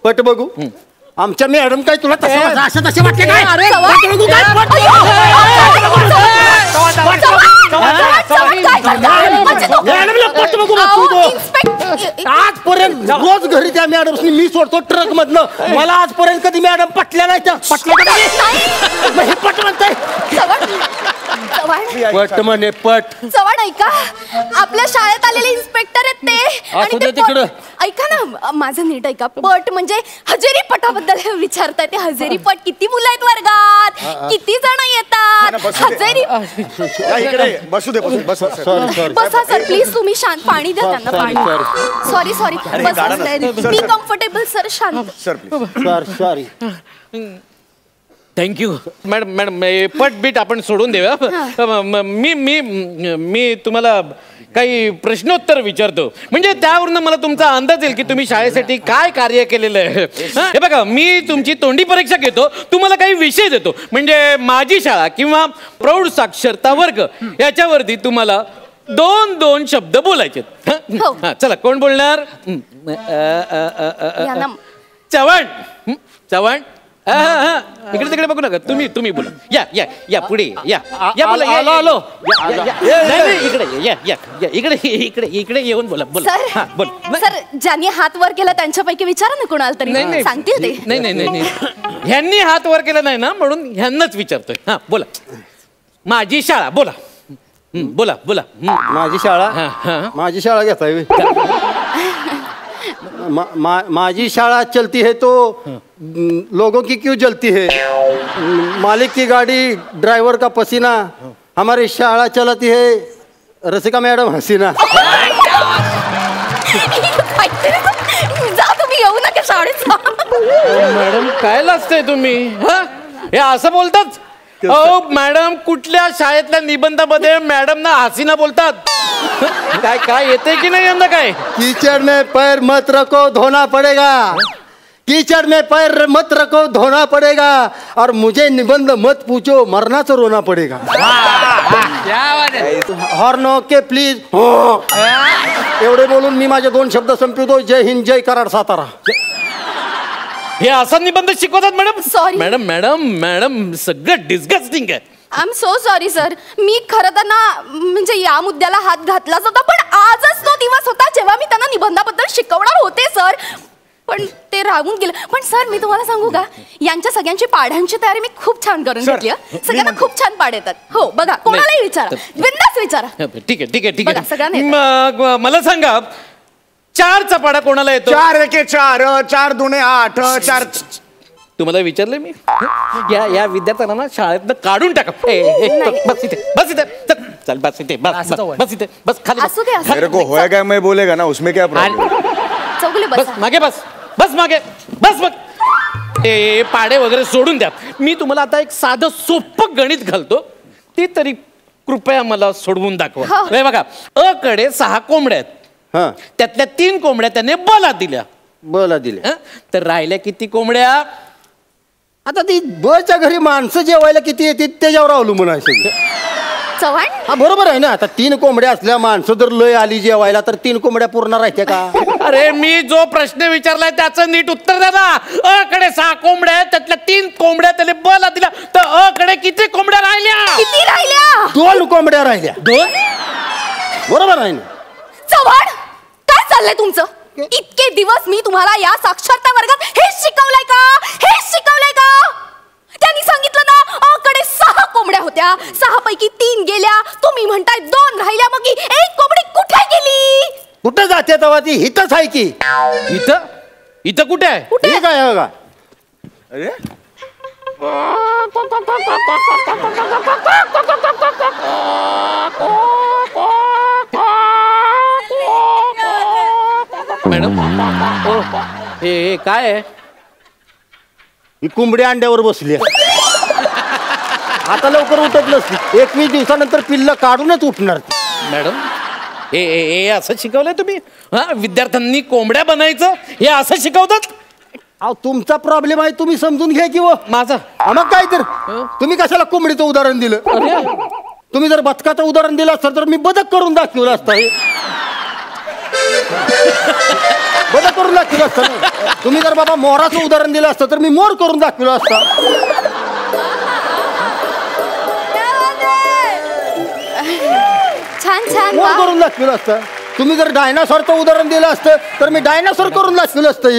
पट बघू. आमच्या मॅडम काय तुला असं तसे वाटले काय? आजपर्यंत रोज घरी त्या मॅडम मी सोडतो ट्रक मधनं, मला आजपर्यंत कधी मॅडम पटल्या नाही. पट म्हणताय पट म्हणे पट. चव्हाण ऐका, आपल्या शाळेत आलेले इन्स्पेक्टर आहेत ते. आणि ते तिकडं ऐका ना, माझं नीट ऐका. पट म्हणजे हजेरी पटाबद्दल विचारताय ते. हजेरी पट किती मुलं आहेत वर्गात, किती जण येतात? हजेरी बसू दे. बसा सर प्लीज, तुम्ही शांत. पाणी द्या त्यांना, पाणी. Sorry sorry, be comfortable sir, शांत. सॉरी. Thank you madam. मॅडम पट बीट आपण सोडून देऊया. मी तुम्हाला काही प्रश्नोत्तर विचारतो, म्हणजे त्यावरून मला तुमचा अंदाज येईल की तुम्ही शाळेसाठी काय कार्य केलेलं आहे. हे बघा, मी तुमची तोंडी परीक्षा घेतो, तुम्हाला काही विषय देतो, म्हणजे माझी शाळा किंवा प्रौढ साक्षरता वर्ग याच्यावरती तुम्हाला 2-2 शब्द बोलायचे. चला, कोण बोलणार? चव्हाण. चव्हाण इकडे तिकडे बघू नका, तुम्ही बोला. या या या पुढे या या बोला. आलो. इकडे येऊन बोला. सर ज्यांनी हात वर केला त्यांच्यापैकी विचारा ना कोणाला तरी, सांगतील ते. नाही ह्यांनी हात वर केला नाही ना, म्हणून ह्यांनाच विचारतोय. हा बोला. माझी शाळा. बोला बोला. माझी शाळा घेताय. माझी शाळा चलती है तो लोगों की क्यों जलती है, मालिक की गाड़ी ड्राइवर का पसीना, हमारी शाळा चलती है रसिका मैडम हसीना. जा तुम्ही, येऊ नका शाळेत. मॅडम काय लाजताय तुम्ही? हे असं बोलतात? अहो मॅडम, कुठल्या शाळेतल्या निबंधामध्ये मॅडम ना हसीना बोलतात? काय येते की नाही यंदा? काय कीचड़ में पैर मत रखो धोना पड़ेगा, कीचड़ में पैर मत रखो धोना पड़ेगा, और मुझे निबंध मत पूछो मरना तो रोना पड़ेगा. Horn okay please. एवढे बोलून मी माझे 2 शब्द संपवतो. जय हिंद, जय कराड, सातारा. हे असा निबंध शिकवतात madam? Sorry. Madam madam madam सगळं डिस्गस्टिंग आहे. I am so sorry sir. मी खरं तर ना म्हणजे या मुद्द्याला हात घातलाच होता, पण आजच तो दिवस होता जेव्हा मी त्यांना निबंधाबद्दल शिकवणार होते सर, पण ते राहून गेलं. पण सर मी तुम्हाला सांगू का, यांच्या सगळ्यांची पाढ्यांची तयारी मी खूप छान करून घेतली. सगळ्यांना खूप छान पाढ येतात. हो बघा, कोणालाही विचारा, बिंदास विचारा. ठीक आहे ठीक आहे ठीक बघा, आहे. सगळ्यांना मग मला सांगा 4चा पाढा कोणाला येतो? 4 एके 4, 4 दुणे 8, 4. तुम्हाला विचारलं मी. या विद्यार्थ्यांना ना शाळेतनं काढून टाका. बस इथे बस इथे चल बस इथे बस बस इथे बस खाली असू दे, असू दे. मेरे को होया क्या मैं बोलेगा ना उसमें क्या प्रॉब्लम. चौगुले बस बसा. मागे बस मागे बस बघ. ते पाडे वगैरे सोडून द्या. मी तुम्हाला आता एक साधं सोपं गणित घालतो, ते तरी कृपया मला सोडवून दाखवा. हे बघा, अ कडे 6 कोंबड्या आहेत. त्यातल्या 3 कोंबड्या त्याने बला दिल्या. तर राहिल्या किती कोंबड्या? आता ती बच्या घरी माणसं जेवायला किती येते त्याच्यावर अवलंबून आहे सगळं. चव्हाण हा बरोबर आहे ना. आता 3 कोंबड्या असल्या माणसं जर लय आली जेवायला तर 3 कोंबड्या पूर्ण राहत्या का? अरे मी जो प्रश्न विचारलाय त्याचं नीट उत्तर द्या ना. अ कडे 6 कोंबड्या आहेत, त्यातल्या 3 कोंबड्या त्याने बला दिल्या, तर अ कडे किती कोंबड्या राहिल्या? किती राहिल्या? 2 कोंबड्या राहिल्या. 2? बरोबर आहे ना. चव्हाण काय चाललंय तुमचं? इतके दिवस मी तुम्हाला या साक्षरता वर्गात हेच शिकवलंय का? हेच शिकवलंय का? त्यांनी सांगितलं ना अ कडे 6 कोंबड्या होत्या, 6 पैकी 3 गेल्या. तुम्ही म्हणताय 2 राहिल्या, मग 1 कोंबडी कुठे गेली? कुठं जाते तेव्हा ती हिथंच आहे की. इथं कुठे आहे? कुठे काय आहे बघा. अरे मॅडम हे काय आहे? ही कोंबडी अंड्यावर बसली आहे. आता लवकर उठत नसली. 21 दिवसानंतर पिल्ल काढूनच उठणार. मॅडम हे असं शिकवलंय तुम्ही? हा, विद्यार्थ्यांनी कोंबड्या बनायचं हे असं शिकवतात? अहो तुमचा प्रॉब्लेम आहे, तुम्ही समजून घ्या की. माझा मग काय तर तुम्ही कशाला कोंबडीचं उदाहरण दिलं? तुम्ही जर बदकाचं उदाहरण दिलं असतं तर मी बदक करून दाखवलं असतं. बदक करून दाखवलं असतं. तुम्ही जर बाबा मोराचं उदाहरण दिलं असतं तर मी मोर करून दाखवलं असतं. छान छान मोर वा. करून दाखवलं असतं. तुम्ही जर डायनासॉरचं उदाहरण दिलं असतं तर मी डायनासॉर करून दाखवलं असतं.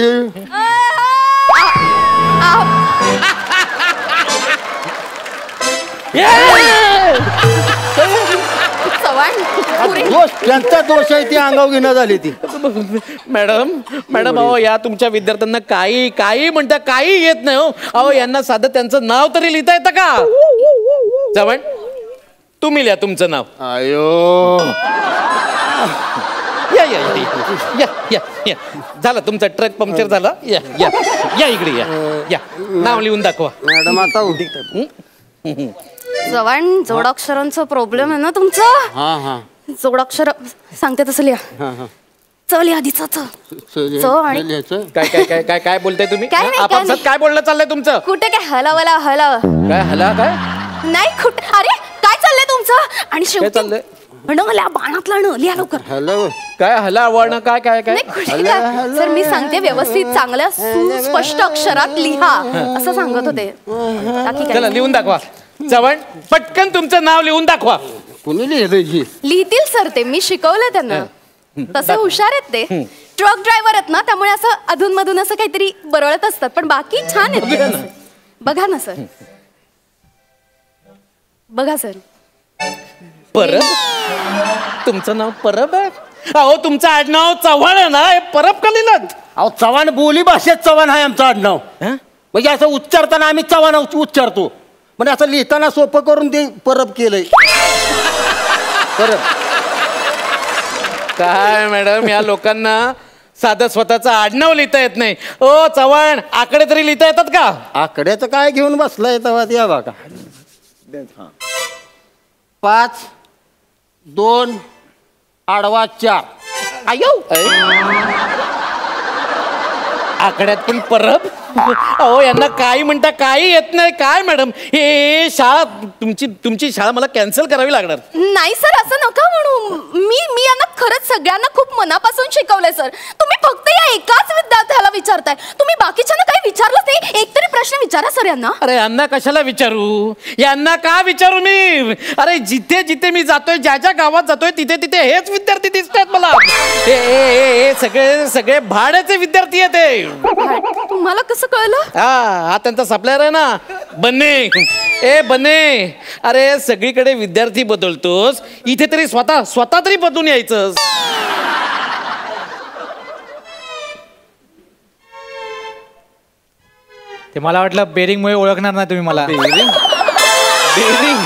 दोष त्यांचा दोष आहे, ती अंगावर घेणं झाली ती. मॅडम अहो या तुमच्या विद्यार्थ्यांना काही म्हणता काही येत नाही हो. अहो यांना साधं त्यांचं नाव तरी लिहिता येतं का? चव्हाण तुम्ही लिहा तुमचं नाव. आयो या या या या या झालं तुमचा ट्रक पंक्चर झाला. या या या इकडे या या नाव लिहून दाखवा. मॅडम आता चव्हाण जोडाक्षरांचा प्रॉब्लेम आहे ना तुमचं? हा जोडाक्षर सांगते तसं लिहा. चल आधीच आणि काय काय काय काय काय बोलताय तुम्ही? काय नाही, आपापसात काय काय बोलणं चाललंय तुमचं? कुठे काय हलावला हलाव काय हला काय नाही कुठे. अरे काय चाललंय तुमचं? आणि काय शेवटी चाललंय? बाणातला लिहा लवकर. हॅलो काय हला वळणं काय काय काय? नाही, कुठे काय? सर मी सांगते व्यवस्थित चांगल्या सुस्पष्ट अक्षरात लिहा असं सांगत होते. बाकी काय? चला लिहून दाखवा. चव्हाण पटकन तुमचं नाव लिहून दाखवा. कुणी लिहिलं? लिहितील सर ते, मी शिकवलंय त्यांना. तसे हुशार आहेत ते. ट्रक ड्रायव्हर आहेत ना, त्यामुळे असं अधून मधून असं काहीतरी बरळत असतात, पण बाकी छान आहेत. बघा ना सर, बघा सर. परब? तुमचं नाव परब आहे? अहो तुमचं आडनाव चव्हाण आहे ना, हे परब का लिहिलं? अहो चव्हाण बोली भाषेत चव्हाण आहे आमचं आडनाव. म्हणजे असं उच्चारताना आम्ही चव्हाण उच्चारतो, म्हणजे असं लिहिताना सोपं करून ते परब केलंय. परब काय मॅडम या लोकांना साधं स्वतःचं आडनाव लिहिता येत नाही. ओ चव्हाण आकडे तरी लिहिता येतात का? आकड्याचं काय घेऊन बसलाय तेव्हा त्या बघा. 5 2 आडवा 4. आयो आकड्यात पण परब. अहो यांना काही म्हणता काही येत नाही काय मॅडम हे शाळा तुमची शाळा मला कॅन्सल करावी लागणार. नाही सर असं नका म्हणू. मी यांना खरंच सगळ्यांना खूप मनापासून शिकवलंय सर. तुम्ही फक्त या एकाच विद्यार्थ्याला विचारताय. तुम्ही बाकीच्यांना काही विचारलंच नाही. एक तरी प्रश्न विचारा सर यांना. अरे यांना कशाला विचारू यांना का विचारू मी. अरे जिथे जिथे मी जातोय ज्या ज्या गावात जातोय तिथे तिथे हेच विद्यार्थी दिसतात मला. हे सगळे सगळे भाड्याचे विद्यार्थी आहेत ते. तुम्हाला कसं कळलं. हा त्यांचा सप्लायर आहे ना बने. अरे सगळीकडे विद्यार्थी बदलतोस इथे तरी स्वतः तरी बदलून यायचं. ते मला वाटलं बेरिंगमुळे ओळखणार नाही तुम्ही मला. बेरिंग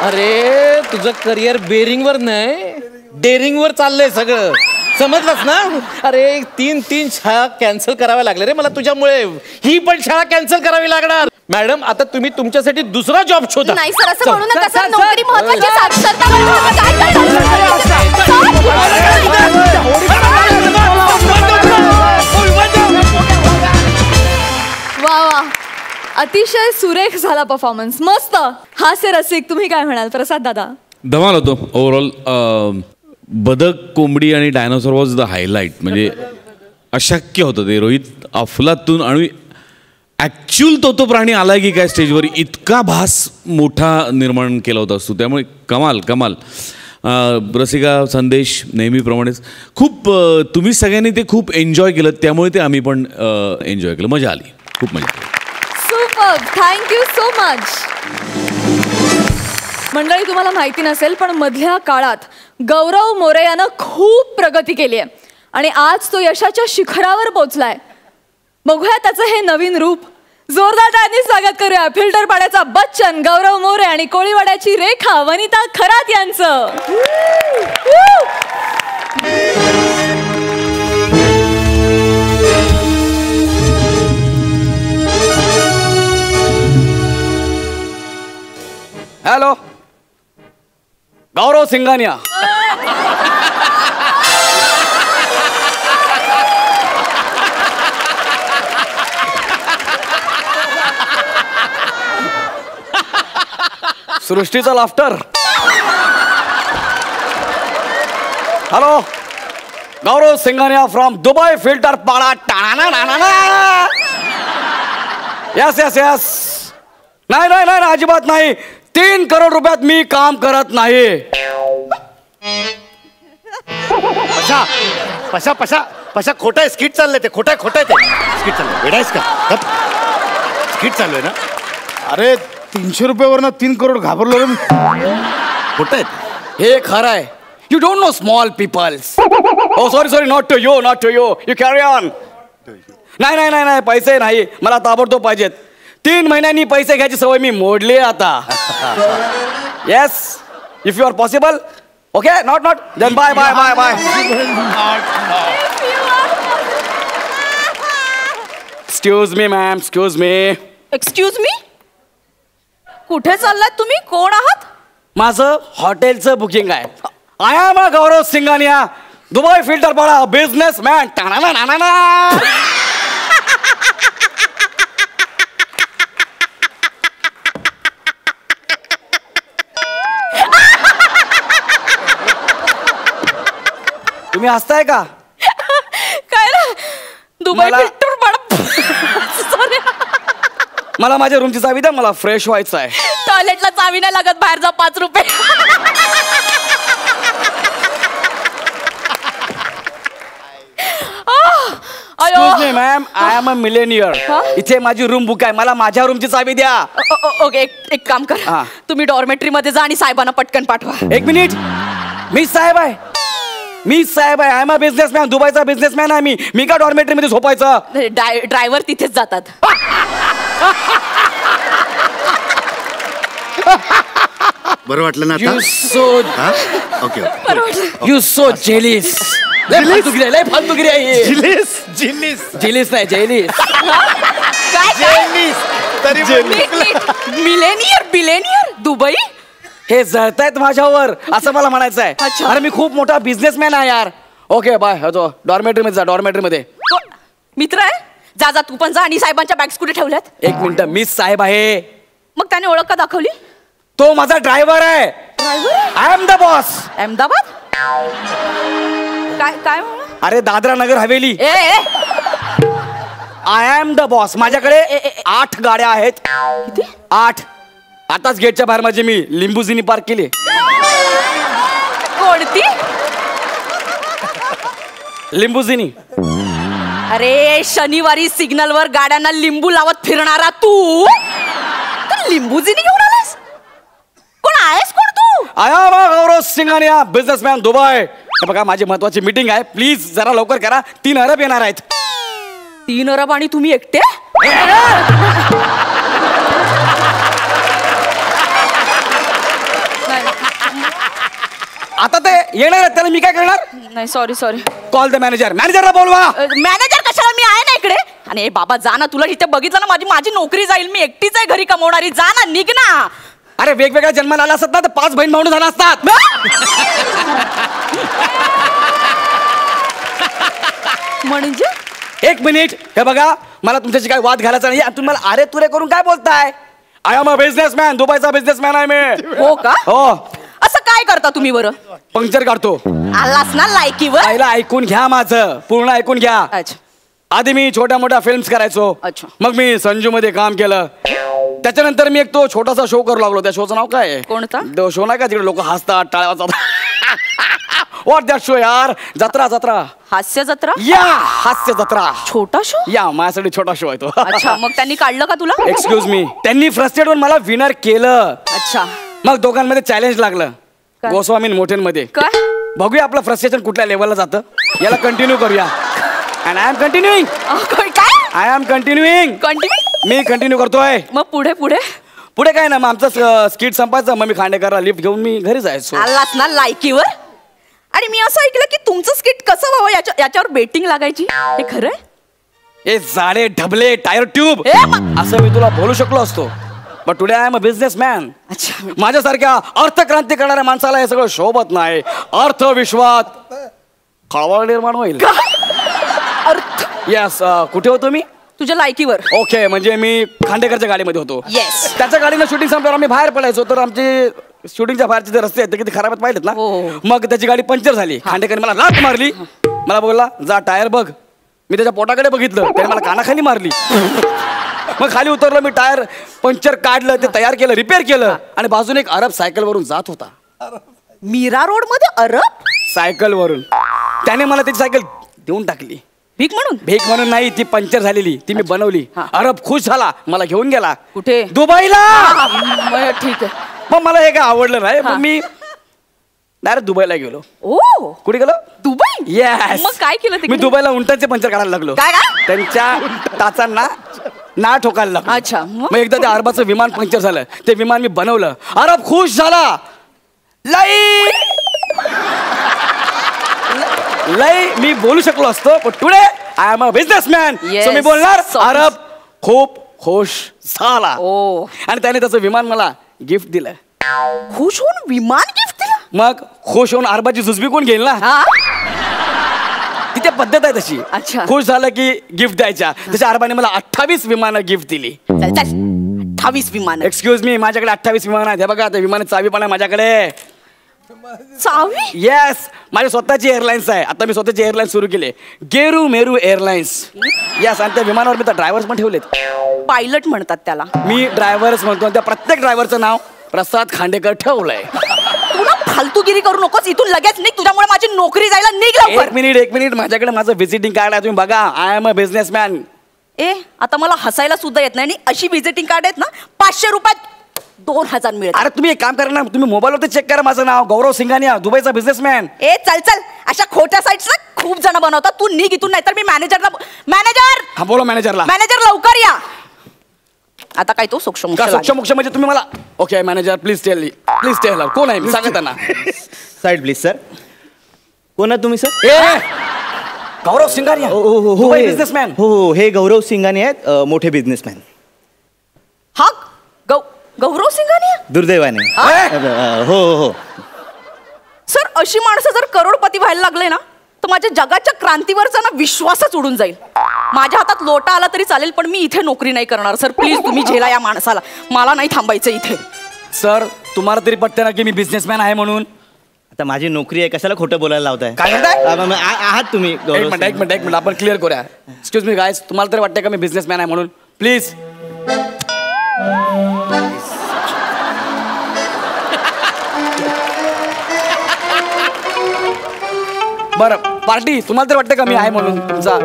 अरे तुझं करिअर बेरिंग वर नाही डेअरिंग वर चाललंय सगळं समजलंस ना. अरे तीन शाळा कॅन्सल कराव्या लागल्या रे मला तुझ्यामुळे. ही पण शाळा कॅन्सल करावी लागणार. मॅडम आता तुम्ही तुमच्यासाठी दुसरा जॉब शोधा. नाही सर असं म्हणू नका सर. नोकरी महत्त्वाची साक्षरता महत्त्वाची. वा अतिशय सुरेख झाला परफॉर्मन्स. मस्त. हास्य रसिक तुम्ही काय म्हणाल प्रसाद दादा. धमाल होतो ओव्हरऑल. बदक कोंबडी आणि डायनोसॉर वॉज द हायलाईट. म्हणजे अशक्य होतं ते. रोहित अफलातून आणि ॲक्च्युअल तो प्राणी आलाय की काय स्टेजवर इतका भास मोठा निर्माण केला होता असतो. त्यामुळे कमाल. रसिका संदेश नेहमीप्रमाणेच खूप तुम्ही सगळ्यांनी ते खूप एन्जॉय केलं त्यामुळे ते आम्ही पण एन्जॉय केलं. मजा आली खूप मजा. सुपर. Thank you so much. मंडळी तुम्हाला माहिती नसेल पण मधल्या काळात गौरव मोरे यानं खूप प्रगती केली आहे आणि आज तो यशाच्या शिखरावर पोहोचलाय. बघूया त्याचं हे नवीन रूप. जोरदार टाळ्यांनी स्वागत करूया फिल्टर पाड्याचा बच्चन गौरव मोरे आणि कोळीवाड्याची रेखा वनिता खरात यांचं. हॅलो गौरव सिंघानिया. सृष्टीचा laughter. Hello Gaurav Singhania from Dubai filter Pada. Yes yes yes. नाही अजिबात नाही. 3 करोड रुपयात मी काम करत नाही. पशा खोटं आहे. स्किट चाललंय ते. खोटं आहे ते. स्किट चाललंय. वेडायस का. स्किट चालू आहे ना. अरे 300 रुपयावरनं 3 करोड घाबरलो रे. खोटं आहे. हे खरं आहे. You don't know small peoples. Oh sorry not to you you carry on. नाही पैसे नाही मला ताबडतोब पाहिजेत. 3 महिन्यांनी पैसे घ्यायची सवय मी मोडली आता. Yes if you are possible. Okay not then bye. Excuse me ma'am. Excuse me. कुठे चाललात तुम्ही. कोण आहात. माझं हॉटेलचं बुकिंग आहे. I am a Gaurav Singhania Dubai filter Pada businessman. तुम्ही हसताय का. काय ना दुबई फिल्टर पाडा. मला माझ्या रूमची चावी द्या. मला फ्रेश व्हायचं आहे. टॉयलेटला चावी नाही लागत. बाहेर जा 5 रुपये. Excuse me ma'am I am a millionaire. इथे माझी रूम बुक आहे. मला माझ्या रूमची चावी द्या. ओके एक काम कर. तुम्ही डॉर्मेटरी मध्ये जा आणि साहेबांना पटकन पाठवा. 1 मिनिट. मी साहेब आहे. I am a businessman. दुबईचा बिझनेसमॅन आहे मी का डॉर्मेटरी मध्ये झोपायचं. ड्रायव्हर तिथेच जातात. बरं वाटलं ना. Okay you so जेलिस. लय फालतूगिरी आहे. जिलिस नाही जेलिस. Billionaire Dubai. हे जळतायत माझ्यावर असं मला म्हणायचं आहे. अरे मी खूप मोठा बिझनेसमॅन आहे यार. Okay bye. डॉर्मेटरी मध्ये जा. डॉर्मेटरी मध्ये मित्र आहे. जा जा तू पण जा. आणि साहेबांच्या बॅग्स कुठे ठेवल्यात? एक मिनिट, मीच साहेब आहे. मग त्याने ओळख का दाखवली? तो माझा ड्रायव्हर आहे. I am the boss. Ahmedabad? काय काय म्हणा? अरे Dadra Nagar Haveli. I am the boss. माझ्याकडे 8 गाड्या आहेत. किती? 8. आताच गेटच्या बाहेर माझी मी लिंबुजिनी पार्क केली. कोणती? लिंबुजिनी. अरे शनिवारी सिग्नलवर गाड्यांना लिंबू लावत फिरणारा तू लिंबुजिनी घेऊन आलास? कोण आहेस कोण तू? आया गौरव सिंघानिया, बिझनेसमॅन, दुबई. हे बघा माझी महत्वाची मीटिंग आहे, प्लीज जरा लवकर करा. 3 अरब येणार आहेत. 3 अरब आणि तुम्ही एकटे? आता ते येणार आहेत, त्याला मी काय करणार? नाही sorry sorry. Call the manager. मॅनेजरला बोलवा. मॅनेजर कशाला? मी आहे ना इकडे. आणि बाबा जा ना, तुला इथे बघितलं ना माझी नोकरी जाईल. मी एकटीच आहे घरी कमवणारी. जा ना, निघ ना. अरे वेगवेगळ्या जन्माला आला असतात ना तर 5 बहीण भावंड झाला असतात. म्हणजे? एक मिनिट, हे बघा मला तुमच्याशी काय वाद घालायचा नाही. तुम्ही मला अरे तुरे करून काय बोलताय? I am a businessman. दुबईचा बिझनेसमॅन आहे मी. हो का? हो. असं काय करता तुम्ही बरं? पंक्चर काढतो. आलास ना लायकीवर? पहिला ऐकून घ्या माझं, पूर्ण ऐकून घ्या. अच्छा. आधी मी छोट्या मोठ्या फिल्म्स करायचो. अच्छा. मग मी संजू मध्ये काम केलं. त्याच्यानंतर मी एक तो छोटासा शो करू लागलो. त्या शोचं नाव काय आहे? कोणता? तो शो नाही का तिकडे लोक हसतात, टाळ्या वाजतात. व्हॉट दॅट शो यार? जत्रा. जत्रा. हास्य जत्रा? या हास्य जत्रा. छोटा शो? या माझ्यासाठी छोटा शो आहे तो. अच्छा. मग त्यांनी काढलं का तुला? Excuse me. त्यांनी फ्रस्ट्रेट होऊन मला विनर केलं. अच्छा. मग दोघांमध्ये चॅलेंज लागलं. गोस्वामी मोठेंमध्ये. काय? बघूया आपलं फ्रस्ट्रेशन कुठल्या लेवलला जातं. याला कंटिन्यू करूया. And I am continuing. काय? I am continuing. मी कंटिन्यू करतोय. मग पुढे पुढे पुढे काय ना, मग आमचं स्किट संपायचं. मग मी खांडेकरला लिफ्ट घेऊन मी घरी जायचो. आलास ना लायकीवर? आणि मी असं ऐकलं की तुमचं स्किट कसं व्हावं याच्यावर बेटिंग लागायची. हे खरंय? ए जाडे ढबले टायर ट्यूब असं मी तुला बोलू शकलो असतो. But today I am a businessman. अच्छा. माझ्यासारख्या अर्थक्रांती करणाऱ्या माणसाला हे सगळं शोभत नाही. अर्थविश्वात खळबळ निर्माण होईल. अर्थ? येस. कुठे होतो मी? तुझ्या लायकीवर. ओके. म्हणजे मी खांडेकरच्या गाडीमध्ये होतो. येस. त्याच्या गाडीनं शूटिंग संपल्यावर आम्ही बाहेर पडायचो. तर आमचे शूटिंगच्या बाहेरचे जे रस्ते आहेत ते किती खराब आहेत पाहिलेत ना. मग त्याची गाडी पंक्चर झाली. खांडेकरने मला लाथ मारली. मला बोलला जा टायर बघ. मी त्याच्या पोटाकडे बघितलं, त्याने मला कानाखाली मारली. मग खाली उतरलो मी, टायर पंक्चर काढलं, ते तयार केलं, रिपेअर केलं. आणि बाजूने एक अरब सायकल वरून जात होता. मीरा रोड मध्ये अरब? सायकल वरून. त्याने मला त्याची सायकल देऊन टाकली. भीक म्हणून? भीक म्हणून नाही, ती पंक्चर झालेली, ती मी बनवली. अरब खुश झाला, मला घेऊन गेला. कुठे? दुबईला. ठीक आहे. मग मला हे काय आवडलं नाही. मग मी डायरेक्ट दुबईला गेलो. ओ. कुठे गेलो? दुबई. येस. मग काय केलं? मी दुबईला उंटाचे पंक्चर काढायला लागलो. काय? त्यांच्या टाचांना ना ठोकायला लागलो. अच्छा. मग एकदा त्या अरबाचं विमान पंक्चर झालं. ते विमान मी बनवलं. अरब खुश झाला. लई मी बोलू शकलो असतो, पण today I am a businessman. So मी बोलणार अरब खूप खुश झाला. आणि त्याने त्याचं विमान मला गिफ्ट दिलं. खुश होऊन विमान गिफ्ट दिलं? मग खुश होऊन अरबाची जुजबी कोण घेईल ना. तिथे पद्धत आहे तशी. अच्छा. खुश झालं की गिफ्ट द्यायच्या. तशा अरबाने मला 28 विमानं गिफ्ट दिली. 28 विमान? एक्सक्यूज मी, माझ्याकडे 28 विमान आहेत. हे बघा त्या विमानाची चावी पण आहे माझ्याकडे. चावी? येस. माझी स्वतःची एअरलाइन्स आहे. आता मी स्वतःची एअरलाईन सुरू केली, गेरू मेरू एअरलाइन्स. येस. आणि त्या विमानावर मी तर ड्रायव्हर्स पण ठेवलेत. पायलट म्हणतात त्याला. मी ड्रायव्हर्स म्हणतो. त्या प्रत्येक ड्रायव्हरचं नाव प्रसाद खांडेकर ठेवलंय. तुला फालतूगिरी करू नकोस. इथून लगेच निघ, तुझ्यामुळे माझी नोकरी जायला. निघ लवकर. एक मिनिट. माझ्याकडे माझं व्हिजिटिंग कार्ड आहे, तुम्ही बघा. I am a businessman. आता मला हसायला सुद्धा येत नाही. आणि अशी व्हिजिटिंग कार्ड आहेत ना, 500 रुपयात 2000 मिळेल. अरे तुम्ही एक काम करा ना, तुम्ही मोबाईलवरती चेक करा. माझं नाव गौरव सिंघानिया, दुबईचा बिझनेसमॅन. चल अशा खोट्या साईट्स ना खूप जण बनवतात. तू निघ इथून, नाहीतर मी मॅनेजरला. मॅनेजर. हा बोलो मॅनेजरला. मॅनेजर लवकर या. आता काय तो सोक्ष सोक्ष म्हणजे तुम्ही मला. ओके मॅनेजर प्लीज टेल कोण आहे मी सांगा त्यांना. Side please sir. कोण आहे तुम्ही सर? गौरव सिंघानिया. हो बिझनेसमॅन. हो हे गौरव सिंघानिया आहेत, मोठे बिझनेसमॅन. हा गौरव सिंघानिया? दुर्दैवाने. हो. सर अशी माणसं जर करोडपती व्हायला लागले ना, तर माझ्या जगाच्या क्रांतीवरचा ना विश्वासच उडून जाईल. माझ्या हातात लोटा आला तरी चालेल, पण मी इथे नोकरी नाही करणार सर. प्लीज तुम्ही झेला या माणसाला, मला नाही थांबायचं इथे. सर तुम्हाला तरी पटते ना की मी बिझनेसमॅन आहे म्हणून? आता माझी नोकरी आहे, कशाला खोटं बोलायला लावताय? काय म्हणताय? आहात तुम्ही? एक मिनिट आपण क्लिअर करूया. एक्सक्यूज मी गायस, तुम्हाला तरी वाटतंय का मी बिझनेसमॅन आहे म्हणून? प्लीज. बरं पार्टी, तुम्हाला तरी वाटतं का मी आहे म्हणून तुमचा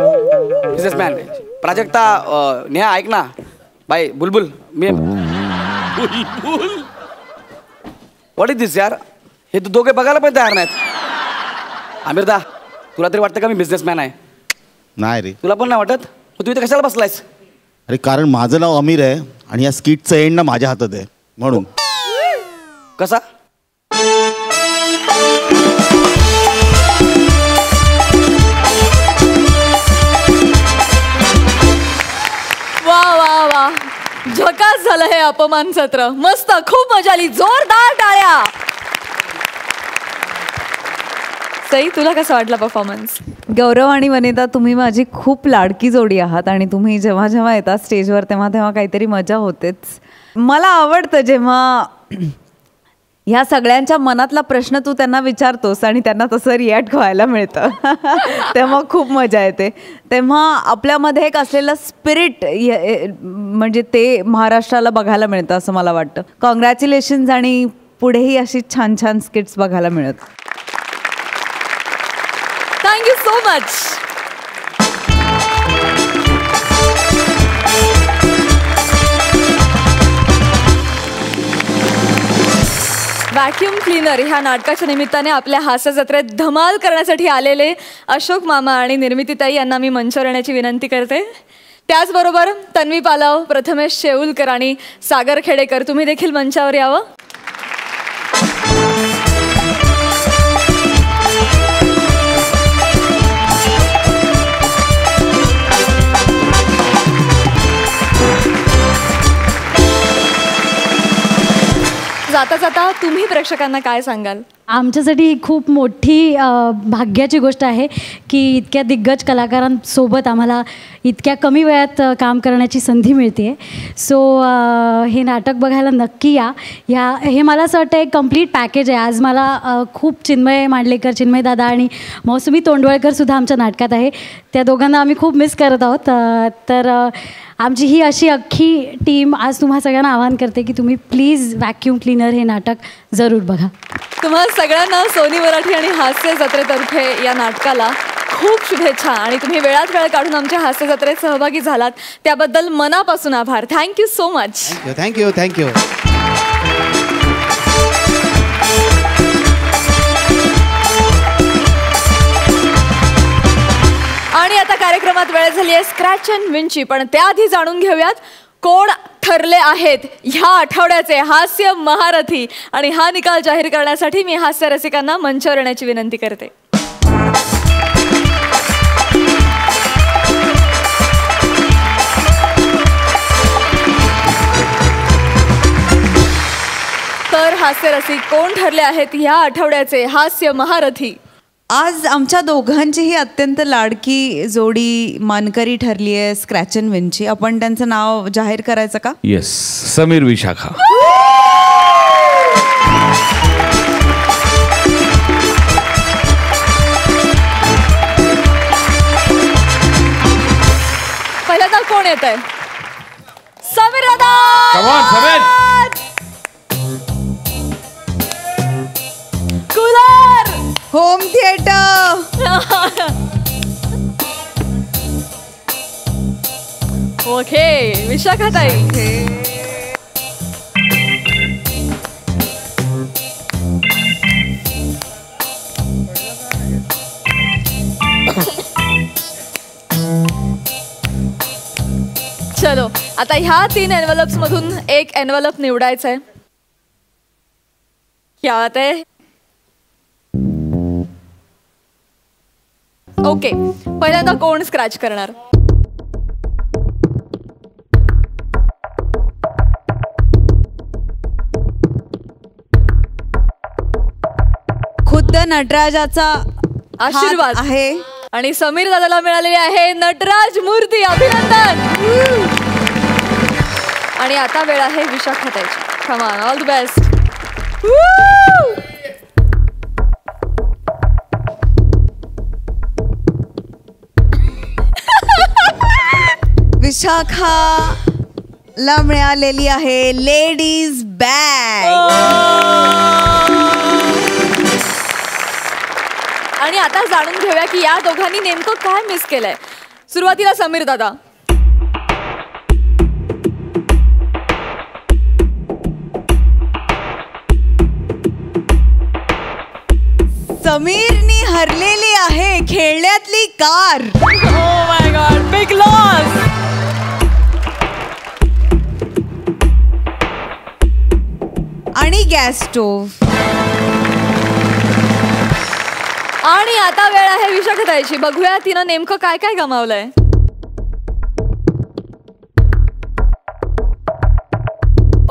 बिझनेसमॅन? प्राजक्ता, नेहा ऐक ना, बाई बुलबुल, मी व्हॉट इज दिस यार? हे तू दोघे बघायला पण तयार नाहीत. आमिरदा, तुला तरी वाटतं का मी बिझनेसमॅन आहे? नाही रे. तुला पण नाही वाटत? तू इथे कशाला बसलायस? अरे कारण माझं नाव अमीर आहे आणि या स्किटचं एंड ना माझ्या हातात आहे म्हणून. कसा? वा वा वा, झकास झालं हे अपमान सत्र. मस्त, खूप मजा आली. जोरदार टाळ्या. सई, तुला कसा वाटला परफॉर्मन्स? गौरव आणि वनिता, तुम्ही माझी खूप लाडकी जोडी आहात आणि तुम्ही जेव्हा जेव्हा येतात स्टेजवर तेव्हा तेव्हा काहीतरी मजा होतेच. मला आवडतं जेव्हा ह्या सगळ्यांच्या मनातला प्रश्न तू त्यांना विचारतोस आणि त्यांना तसं रिॲक्ट व्हायला मिळतं. तेव्हा खूप मजा येते. तेव्हा आपल्यामध्ये एक असलेलं स्पिरिट म्हणजे ते महाराष्ट्राला बघायला मिळतं असं मला वाटतं. कॉंग्रॅच्युलेशन्स आणि पुढेही अशी छान छान स्किट्स बघायला मिळत. Thank you so much. Vacuum cleaner ह्या नाटकाच्या निमित्ताने आपल्या हास्य जत्रेत धमाल करण्यासाठी आलेले अशोक मामा आणि निर्मितीताई यांना मी मंचावर येण्याची विनंती करते. त्याचबरोबर तन्वी पालव, प्रथमेश शेऊलकर आणि सागर खेडेकर, तुम्ही देखील मंचावर यावं. जाता जाता तुम्ही प्रेक्षकांना काय सांगाल? आमच्यासाठी ही खूप मोठी भाग्याची गोष्ट आहे की इतक्या दिग्गज कलाकारांसोबत आम्हाला इतक्या कमी वेळात काम करण्याची संधी मिळते. सो हे नाटक बघायला नक्की या. हे मला असं वाटतं एक कम्प्लीट पॅकेज आहे. आज मला खूप चिन्मय मांडलेकर, चिन्मय दादा आणि मौसमी तोंडवळकरसुद्धा आमच्या नाटकात आहे. त्या दोघांना आम्ही खूप मिस करत आहोत. तर आमची ही अशी अख्खी टीम आज तुम्हा सगळ्यांना आवाहन करते की तुम्ही प्लीज व्हॅक्यूम क्लीनर हे नाटक जरूर बघा. तुम्हाला सगळ्यांना सोनी मराठी आणि हास्य जत्रेतर्फे या नाटकाला खूप शुभेच्छा. आणि तुम्ही वेळात वेळ काढून आमच्या हास्य जत्रेत सहभागी झालात त्याबद्दल मनापासून आभार. Thank you so much. Thank you thank you. आणि आता कार्यक्रमात वेळ झाली आहे स्क्रॅच अँड विनची. पण त्याआधी जाणून घेऊयात कोण ठरले आहेत ह्या आठवड्याचे हास्य महारथी. आणि हा निकाल जाहीर करण्यासाठी मी हास्य रसिकांना मंचावर येण्याची विनंती करते. तर हास्य रसिक कोण ठरले आहेत ह्या आठवड्याचे हास्य महारथी? आज आमच्या दोघांचीही अत्यंत लाडकी जोडी मानकरी ठरली आहे स्क्रॅच अँड विनची. आपण त्यांचं नाव जाहीर करायचं का? येस, समीर विशाखा. पहिल्यांदा कोण येत आहे? समीर दादा. Cooler, home theatre. ओके, विशाखाताई. चलो, आता ह्या 3 एनव्हलप्स मधून एक एनव्हलप निवडायचं आहे. क्या बात आहे. ओके, पहिल्यांदा कोण स्क्रॅच करणार? खुद्द नटराजाचा आशीर्वाद आहे आणि समीर दादाला मिळालेली आहे नटराज मूर्ती. अभिनंदन. आणि आता वेळ आहे विशाखाताईची. Come on, all the best. विशाखाला मिळालेली आहे लेडीज बॅग. आणि आता जाणून घेऊया की या दोघांनी नेमकं काय मिस केलंय. सुरुवातीला समीर दादा. समीरनी हरलेली आहे खेळण्यातली car. Oh my god, big loss. आणि गॅस स्टोव्ह. आणि आता वेळ आहे विशाखाताईची. बघूया तिनं नेमकं काय काय गमावलंय.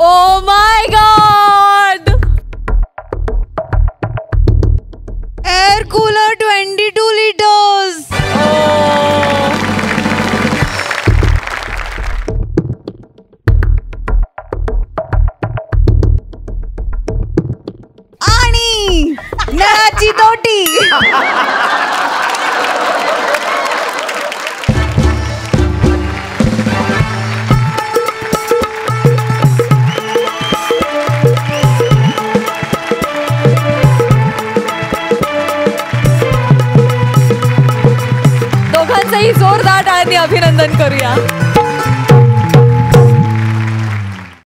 Oh my god. Air cooler 22 litres. आणि नळाची तोटी. दोघांचंही जोरदार टाळ्यांनी अभिनंदन करूया.